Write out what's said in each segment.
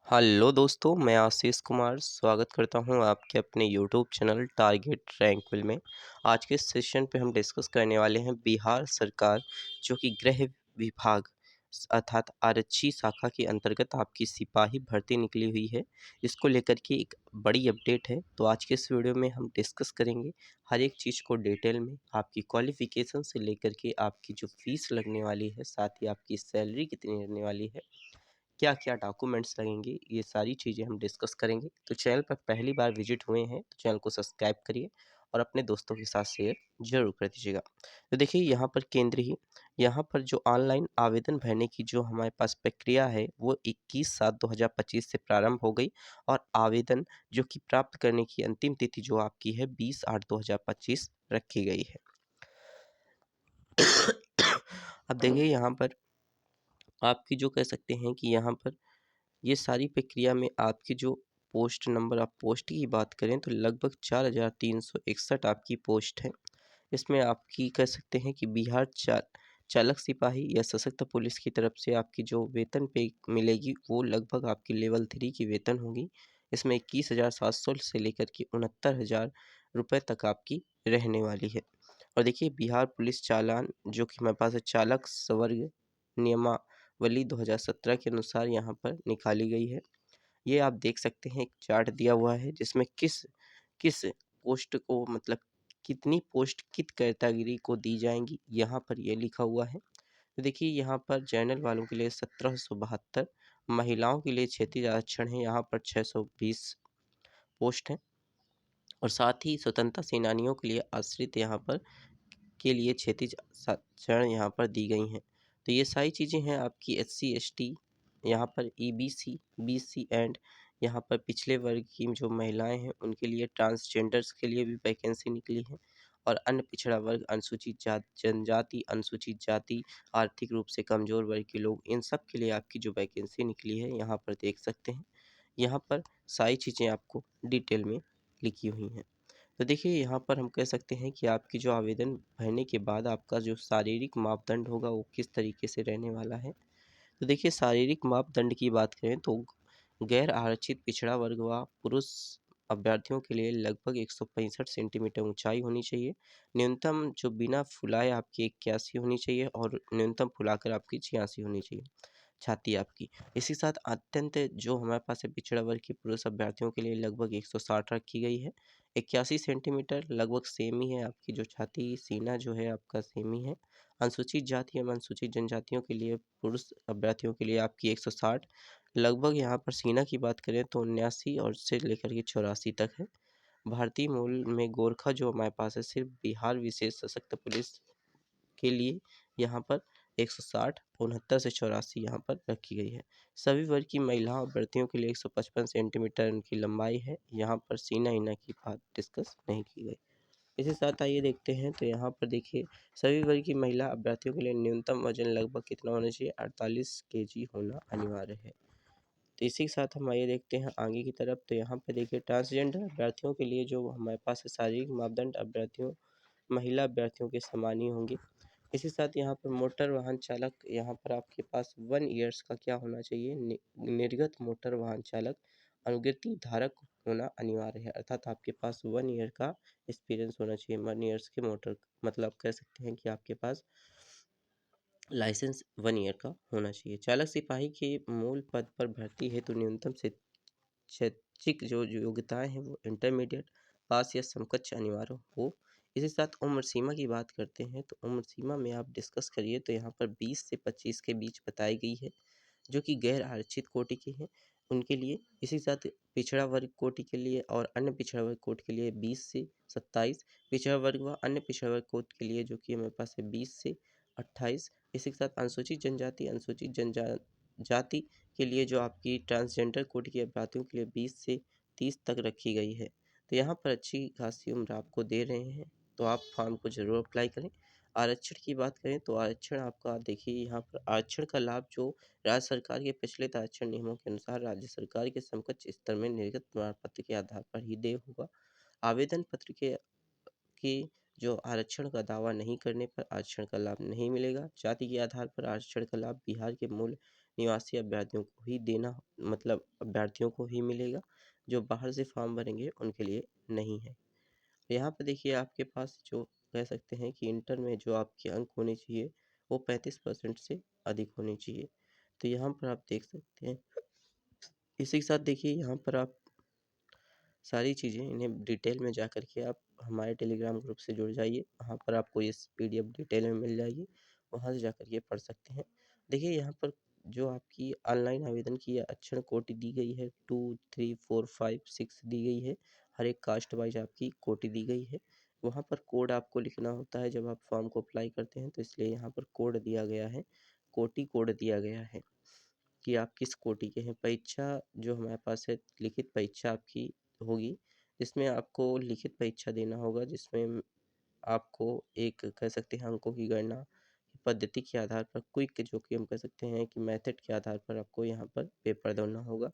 Hello दोस्तों, मैं आशीष कुमार स्वागत करता हूं आपके अपने यूट्यूब चैनल टारगेट रैंकविल में। आज के सेशन पे हम डिस्कस करने वाले हैं बिहार सरकार जो कि गृह विभाग अर्थात आरक्षी शाखा के अंतर्गत आपकी सिपाही भर्ती निकली हुई है। इसको लेकर के एक बड़ी अपडेट है। तो आज के इस वीडियो में हम डिस्कस करेंगे हर एक चीज़ को डिटेल में, आपकी क्वालिफिकेशन से लेकर के आपकी जो फीस लगने वाली है, साथ ही आपकी सैलरी कितनी रहने वाली है, क्या-क्या डॉक्यूमेंट्स लगेंगे, ये सारी चीज़ें हम डिस्कस करेंगे। तो चैनल पर पहली बार विजिट हुए हैं तो चैनल को सब्सक्राइब करिए और अपने दोस्तों के साथ शेयर ज़रूर कर दीजिएगा। तो देखिए यहाँ पर यहाँ पर जो ऑनलाइन आवेदन भरने की जो हमारे पास प्रक्रिया है वो 21/7/2025 से प्रारंभ हो गई और आवेदन जो कि प्राप्त करने की अंतिम तिथि जो आपकी है 20/8/2025 रखी गई है। अब देखिए यहाँ पर आपकी जो कह सकते हैं कि यहाँ पर ये सारी प्रक्रिया में आपकी जो पोस्ट नंबर, आप पोस्ट की बात करें तो लगभग 4,361 आपकी पोस्ट है। इसमें आपकी कह सकते हैं कि बिहार चालक सिपाही या सशक्त पुलिस की तरफ से आपकी जो वेतन पे मिलेगी वो लगभग आपकी लेवल 3 की वेतन होगी। इसमें 21,700 से लेकर के 69,000 रुपये तक आपकी रहने वाली है। और देखिए बिहार पुलिस चालान जो कि हमारे पास है, चालक स्वर्ग नियमावली 2017 के अनुसार यहाँ पर निकाली गई है। ये आप देख सकते हैं, एक चार्ट दिया हुआ है जिसमें किस किस पोस्ट को मतलब कितनी पोस्ट किस कैटेगरी को दी जाएंगी, यहाँ पर ये लिखा हुआ है। तो देखिए यहाँ पर जनरल वालों के लिए 1772, महिलाओं के लिए क्षैतिज आरक्षण है, यहाँ पर 620 पोस्ट हैं और साथ ही स्वतंत्रता सेनानियों के लिए आश्रित यहाँ पर के लिए क्षैतिज आरक्षण यहाँ पर दी गई हैं। तो ये सारी चीज़ें हैं आपकी SC ST, यहाँ पर EBC BC एंड यहाँ पर पिछले वर्ग की जो महिलाएं हैं उनके लिए, ट्रांसजेंडर्स के लिए भी वैकेंसी निकली है और अन्य पिछड़ा वर्ग, अनुसूचित जनजाति, अनुसूचित जाति, आर्थिक रूप से कमज़ोर वर्ग के लोग, इन सब के लिए आपकी जो वैकेंसी निकली है यहाँ पर देख सकते हैं। यहाँ पर सारी चीज़ें आपको डिटेल में लिखी हुई हैं। तो देखिए यहाँ पर हम कह सकते हैं कि आपकी जो आवेदन भरने के बाद आपका जो शारीरिक मापदंड होगा वो किस तरीके से रहने वाला है। तो देखिए शारीरिक मापदंड की बात करें तो गैर आरक्षित पिछड़ा वर्ग व पुरुष अभ्यर्थियों के लिए लगभग 165 सेंटीमीटर ऊंचाई होनी चाहिए। न्यूनतम जो बिना फुलाए आपकी 81 होनी चाहिए और न्यूनतम फुलाकर आपकी 86 होनी चाहिए छाती आपकी। इसी साथ अत्यंत जो हमारे पास है पिछड़ा वर्ग के पुरुष अभ्यर्थियों के लिए लगभग 160 रखी गई है। 81 सेंटीमीटर लगभग सेम ही है आपकी जो छाती, सीना जो है आपका सेम ही है। अनुसूचित जाति एवं अनुसूचित जनजातियों के लिए पुरुष अभ्यर्थियों के लिए आपकी 160 लगभग, यहाँ पर सीना की बात करें तो 79 और से लेकर के 84 तक है। भारतीय मूल में गोरखा जो हमारे पास है सिर्फ बिहार विशेष सशक्त पुलिस के लिए यहाँ पर 160, 69 से 84 यहाँ पर रखी गई है। सभी वर्ग की महिला अभ्यर्थियों के लिए 155 सेंटीमीटर उनकी लंबाई है। यहाँ पर सीना ईना की बात डिस्कस नहीं की गई। इसी साथ आइए देखते हैं तो यहाँ पर देखिए सभी वर्ग की महिला अभ्यर्थियों के लिए न्यूनतम वजन लगभग कितना होना चाहिए, 48 kg होना अनिवार्य है। तो इसी के साथ हम आइए देखते हैं आगे की तरफ। तो यहाँ पर देखिए ट्रांसजेंडर अभ्यर्थियों के लिए जो हमारे पास है, शारीरिक मापदंड अभ्यर्थियों महिला अभ्यर्थियों के समान ही होंगे। इसी साथ यहाँ पर मोटर वाहन चालक, यहाँ पर आपके पास 1 ईयर्स का क्या होना चाहिए, निर्गत मोटर वाहन चालक अनुज्ञप्ति धारक होना अनिवार्य है। अर्थात आपके पास 1 ईयर का एक्सपीरियंस होना चाहिए। 1 ईयर्स के मोटर मतलब कह सकते हैं कि आपके पास लाइसेंस 1 ईयर का होना चाहिए। चालक सिपाही के मूल पद पर भर्ती हेतु न्यूनतम से शैक्षिक जो योग्यताएं हैं वो इंटरमीडिएट पास या समकक्ष अनिवार्य हो। इसी साथ उम्र सीमा की बात करते हैं तो उम्र सीमा में आप डिस्कस करिए तो यहाँ पर 20 से 25 के बीच बताई गई है, जो कि गैर आरक्षित कोटि के हैं उनके लिए। इसी साथ पिछड़ा वर्ग कोटि के लिए और अन्य पिछड़ा वर्ग कोटि के लिए 20 से 27, पिछड़ा वर्ग व अन्य पिछड़ा वर्ग कोटि के लिए जो कि हमारे पास है 20 से 28। इसी के साथ अनुसूचित जनजाति, अनुसूचित जनजाति के लिए जो आपकी ट्रांसजेंडर कोटि के अभ्यर्थियों के लिए 20 से 30 तक रखी गई है। तो यहाँ पर अच्छी खासी उम्र आपको दे रहे हैं, तो आप फॉर्म को ज़रूर अप्लाई करें। आरक्षण की बात करें तो आरक्षण आपका देखिए यहाँ पर आरक्षण का लाभ जो राज्य सरकार के प्रचलित आरक्षण नियमों के अनुसार राज्य सरकार के समकक्ष स्तर में निर्गत प्रमाण पत्र के आधार पर ही देय होगा। आवेदन पत्र के जो आरक्षण का दावा नहीं करने पर आरक्षण का लाभ नहीं मिलेगा। जाति के आधार पर आरक्षण का लाभ बिहार के मूल निवासी अभ्यर्थियों को ही देना, मतलब अभ्यर्थियों को ही मिलेगा, जो बाहर से फॉर्म भरेंगे उनके लिए नहीं है। यहाँ पे देखिए आपके पास जो कह सकते हैं कि इंटर में जो आपके अंक होने चाहिए वो 35% से अधिक होने चाहिए। तो यहाँ पर आप देख सकते हैं। इसी के साथ देखिए यहाँ पर आप सारी चीज़ें इन्हें डिटेल में जा कर के आप हमारे टेलीग्राम ग्रुप से जुड़ जाइए, वहाँ पर आपको ये PDF डिटेल में मिल जाएगी, वहाँ से जा कर के पढ़ सकते हैं। देखिए यहाँ पर जो आपकी ऑनलाइन आवेदन की अक्षर कोटि दी गई है 2, 3, 4, 5, 6 दी गई है, हर एक कास्ट वाइज आपकी कोटि दी गई है। वहाँ पर कोड आपको लिखना होता है जब आप फॉर्म को अप्लाई करते हैं, तो इसलिए यहाँ पर कोड दिया गया है, कोटि कोड दिया गया है कि आप किस कोटि के हैं। परीक्षा जो हमारे पास है, लिखित परीक्षा आपकी होगी, जिसमें आपको लिखित परीक्षा देना होगा, जिसमें आपको एक कह सकते हैं अंकों की गणना पद्धति के आधार पर क्विक, जो कि हम कह सकते हैं कि मेथड के आधार पर आपको यहाँ पर पेपर देना होगा।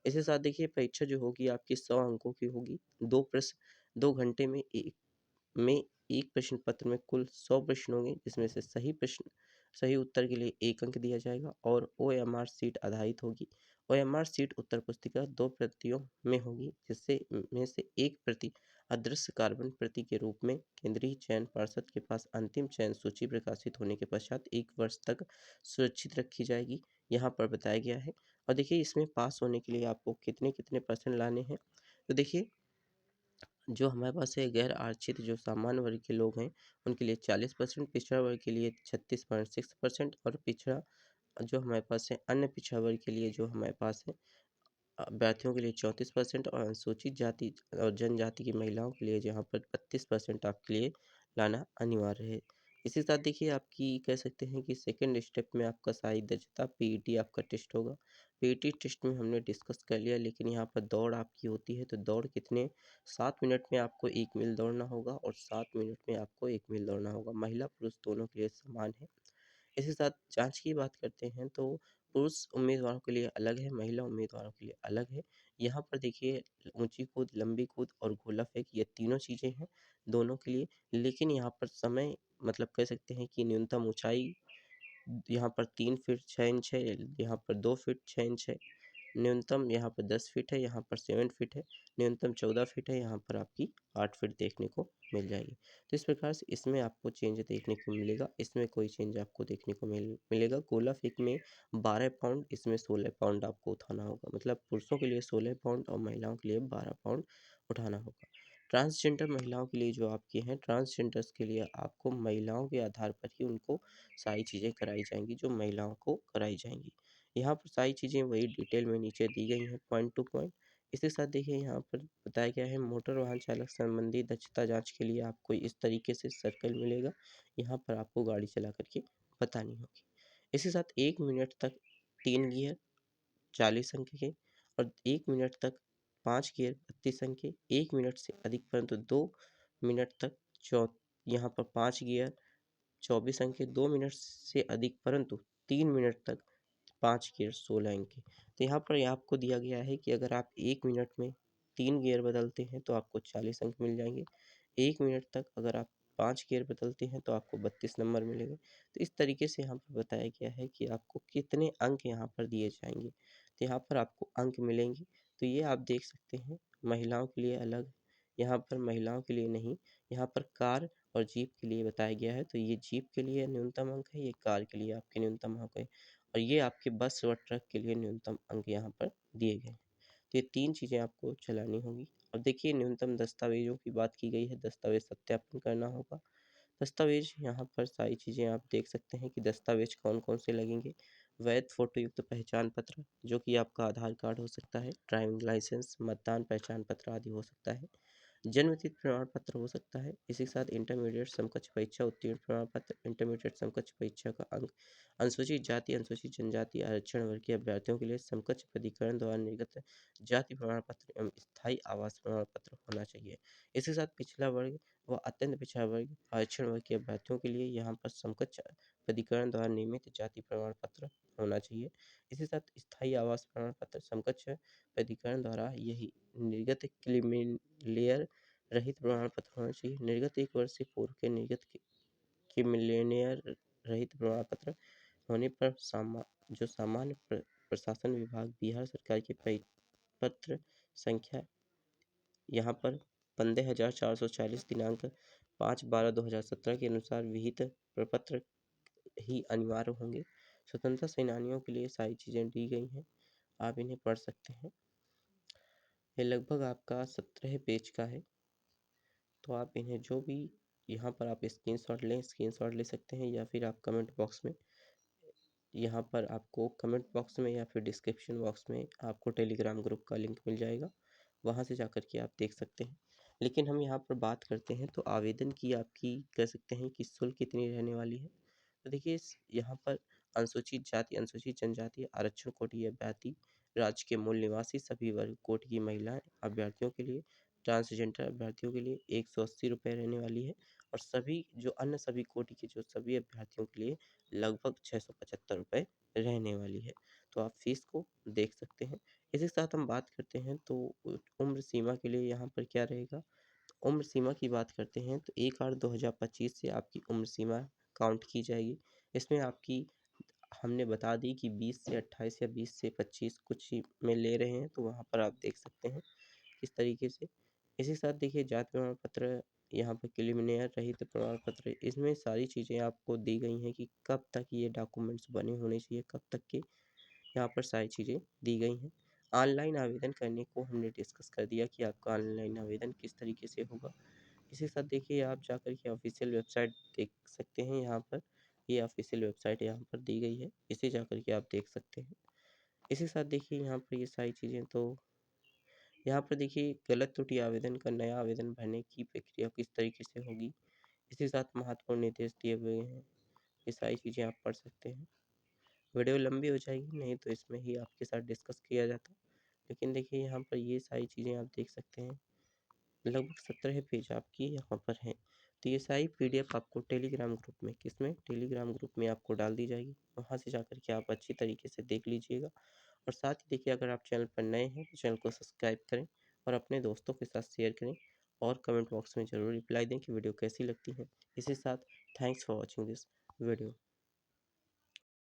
इसके साथ देखिए परीक्षा जो होगी आपकी 100 अंकों की होगी। 2 प्रश्न 2 घंटे में एक प्रश्न पत्र में कुल 100 प्रश्न होंगे, जिसमें से सही उत्तर के लिए 1 अंक दिया जाएगा और OMR सीट आधारित होगी। OMR सीट उत्तर पुस्तिका 2 प्रतियों में होगी, जिससे में से 1 प्रति अदृश्य कार्बन प्रति के रूप में केंद्रीय चयन पार्षद के पास अंतिम चयन सूची प्रकाशित होने के पश्चात 1 वर्ष तक सुरक्षित रखी जाएगी, यहाँ पर बताया गया है। और देखिए इसमें पास होने के लिए आपको कितने परसेंट लाने हैं। तो देखिए जो हमारे पास है गैर आरक्षित जो सामान्य वर्ग के लोग हैं, उनके लिए 40%, पिछड़ा वर्ग के लिए 36.6% और पिछड़ा जो हमारे पास है अन्य पिछड़ा वर्ग के लिए जो हमारे पास है अभ्यर्थियों के लिए 34% और अनुसूचित जाति और जनजाति की महिलाओं के लिए जहाँ पर 32% आपके लिए लाना अनिवार्य है। इसी के साथ देखिए आपकी कह सकते हैं कि सेकंड स्टेप में आपका साहित्य दक्षता PET आपका टेस्ट होगा। PET टेस्ट में हमने डिस्कस कर लिया, लेकिन यहाँ पर दौड़ आपकी होती है, तो दौड़ कितने 7 मिनट में आपको 1 मील दौड़ना होगा और 7 मिनट में आपको 1 मील दौड़ना होगा। महिला पुरुष दोनों के लिए समान है। इसी के साथ जाँच की बात करते हैं तो पुरुष उम्मीदवारों के लिए अलग है, महिला उम्मीदवारों के लिए अलग है। यहाँ पर देखिए ऊँची कूद, लंबी कूद और गोला फेंक, ये तीनों चीज़ें हैं दोनों के लिए। लेकिन यहाँ पर समय मतलब कह सकते हैं कि न्यूनतम ऊँचाई यहाँ पर 3 फीट 6 इंच है, यहाँ पर 2 फीट 6 इंच है। न्यूनतम यहाँ पर 10 फीट है, यहाँ पर 7 फीट है, न्यूनतम 14 फीट है, यहाँ पर आपकी 8 फीट देखने को मिल जाएगी। तो इस प्रकार से इसमें आपको चेंज देखने को मिलेगा, इसमें कोई चेंज आपको देखने को मिलेगा। गोला फेंक में 12 पाउंड, इसमें 16 पाउंड आपको उठाना होगा, मतलब पुरुषों के लिए 16 पाउंड और महिलाओं के लिए 12 पाउंड उठाना होगा। ट्रांसजेंडर महिलाओं के लिए जो आपके हैं, ट्रांसजेंडर्स के लिए आपको महिलाओं के आधार पर ही उनको सारी चीज़ें कराई जाएंगी जो महिलाओं को कराई जाएंगी। यहाँ पर सारी चीज़ें वही डिटेल में नीचे दी गई हैं पॉइंट टू पॉइंट। इसके साथ देखिए यहाँ पर बताया गया है मोटर वाहन चालक संबंधी दक्षता जांच के लिए आपको इस तरीके से सर्कल मिलेगा, यहाँ पर आपको गाड़ी चला करके बतानी होगी। इसके साथ 1 मिनट तक 3 गियर 40 अंक के और 1 मिनट तक 5 गियर 32 अंक के, 1 मिनट से अधिक परंतु 2 मिनट तक चौ यहाँ पर 5 गियर 24 अंक के, 2 मिनट से अधिक परंतु 3 मिनट तक 5 गियर 16 अंक के। तो यहाँ पर आपको दिया गया है कि अगर आप 1 मिनट में 3 गियर बदलते हैं तो आपको 40 अंक मिल जाएंगे। 1 मिनट तक अगर आप 5 गियर बदलते हैं तो आपको 32 नंबर मिलेंगे। तो इस तरीके से यहाँ पर बताया गया है कि आपको कितने अंक यहाँ पर दिए जाएंगे, तो यहाँ पर आपको अंक मिलेंगे। तो ये आप देख सकते हैं महिलाओं के लिए अलग, यहाँ पर महिलाओं के लिए नहीं, यहाँ पर कार और जीप के लिए बताया गया है। तो ये जीप के लिए न्यूनतम अंक है, ये कार के लिए आपके न्यूनतम अंक है और ये आपके बस व ट्रक के लिए न्यूनतम अंक यहाँ पर दिए गए हैं। तो ये 3 चीज़ें आपको चलानी होंगी। अब देखिए न्यूनतम दस्तावेज़ों की बात की गई है, दस्तावेज़ सत्यापन करना होगा। दस्तावेज़ यहाँ पर सारी चीज़ें आप देख सकते हैं कि दस्तावेज़ कौन-कौन से लगेंगे। वैध फ़ोटोयुक्त पहचान पत्र, जो कि आपका आधार कार्ड हो सकता है, ड्राइविंग लाइसेंस, मतदान पहचान पत्र आदि हो सकता है। जन्मतिथि प्रमाण पत्र हो सकता है। इसी के साथ इंटरमीडिएट समकक्ष परीक्षा उत्तीर्ण प्रमाण पत्र, इंटरमीडिएट समकक्ष परीक्षा का अंक, अनुसूचित जाति अनुसूचित जनजाति आरक्षण वर्ग के अभ्यर्थियों के लिए समकक्ष प्राधिकरण द्वारा निर्गत जाति प्रमाण पत्र एवं स्थायी आवास प्रमाण पत्र होना चाहिए। इसके साथ पिछड़ा वर्ग व अत्यंत पिछड़ा वर्ग आरक्षण वर्ग के अभ्यर्थियों के लिए यहाँ पर समकक्ष प्राधिकरण द्वारा निर्मित जाति प्रमाण पत्र होना चाहिए। इसके साथ स्थायी आवास प्रमाण पत्र समकक्ष प्राधिकरण द्वारा यही निर्गत क्रीमिलेयर रहित प्रमाण पत्र होना चाहिए। निर्गत 1 वर्ष से पूर्व के निर्गत क्रीमिलेयर रहित प्रमाण पत्र होने पर जो सामान्य प्रशासन विभाग बिहार सरकार के परिपत्र संख्या यहाँ पर 15,440 दिनांक 5/12/2017 के अनुसार विहित प्रपत्र ही अनिवार्य होंगे। स्वतंत्रता सेनानियों के लिए सारी चीज़ें दी गई हैं, आप इन्हें पढ़ सकते हैं। ये लगभग आपका 17 पेज का है, तो आप इन्हें जो भी यहाँ पर आप स्क्रीनशॉट ले सकते हैं, या फिर आप कमेंट बॉक्स में, यहाँ पर आपको कमेंट बॉक्स में या फिर डिस्क्रिप्शन बॉक्स में आपको टेलीग्राम ग्रुप का लिंक मिल जाएगा, वहाँ से जाकर के आप देख सकते हैं। लेकिन हम यहाँ पर बात करते हैं तो आवेदन की आपकी कह सकते हैं कि शुल्क कितनी रहने वाली है। तो देखिए यहाँ पर अनुसूचित जाति, अनुसूचित जनजाति, आरक्षण कोटि अभ्यर्थी, राज्य के मूल निवासी, सभी वर्ग कोटि की महिलाएं अभ्यर्थियों के लिए, ट्रांसजेंडर अभ्यर्थियों के लिए 180 रुपये रहने वाली है, और सभी जो अन्य सभी कोटि के जो सभी अभ्यर्थियों के लिए लगभग 675 रुपये रहने वाली है। तो आप फीस को देख सकते हैं। इसी के साथ हम बात करते हैं तो उम्र सीमा के लिए यहाँ पर क्या रहेगा। तो उम्र सीमा की बात करते हैं तो 1/8/2025 से आपकी उम्र सीमा काउंट की जाएगी। इसमें आपकी हमने बता दी कि 20 से 28 या 20 से 25 कुछ ही में ले रहे हैं, तो वहाँ पर आप देख सकते हैं किस तरीके से। इसी के साथ देखिए जाति प्रमाण पत्र, यहाँ पर क्लिमिनेयर रहित प्रमाण पत्र, इसमें सारी चीज़ें आपको दी गई हैं कि कब तक ये डॉक्यूमेंट्स बने होने चाहिए, कब तक के, यहाँ पर सारी चीज़ें दी गई हैं। ऑनलाइन आवेदन करने को हमने डिस्कस कर दिया कि आपका ऑनलाइन आवेदन किस तरीके से होगा। इसी के साथ देखिए आप जाकर के ऑफिशियल वेबसाइट देख सकते हैं, यहाँ पर ये ऑफिशियल वेबसाइट यहाँ पर दी गई है, इसे जाकर के आप देख सकते हैं। इसी के साथ देखिए यहाँ पर ये सारी चीज़ें, तो यहाँ पर देखिए गलत त्रुटि आवेदन का नया आवेदन भरने की प्रक्रिया किस तरीके से होगी, इसी के साथ महत्वपूर्ण निर्देश दिए हुए हैं। ये सारी चीज़ें आप पढ़ सकते हैं। वीडियो लंबी हो जाएगी, नहीं तो इसमें ही आपके साथ डिस्कस किया जाता। लेकिन देखिए यहाँ पर ये सारी चीज़ें आप देख सकते हैं, लगभग 17 पेज आपकी यहाँ पर हैं। तो ये सारी पीडीएफ आपको टेलीग्राम ग्रुप में, किसमें, टेलीग्राम ग्रुप में आपको डाल दी जाएगी। वहाँ से जाकर के आप अच्छी तरीके से देख लीजिएगा। और साथ ही देखिए अगर आप चैनल पर नए हैं तो चैनल को सब्सक्राइब करें और अपने दोस्तों के साथ शेयर करें, और कमेंट बॉक्स में ज़रूर रिप्लाई दें कि वीडियो कैसी लगती है। इसी के साथ thanks for watching this video.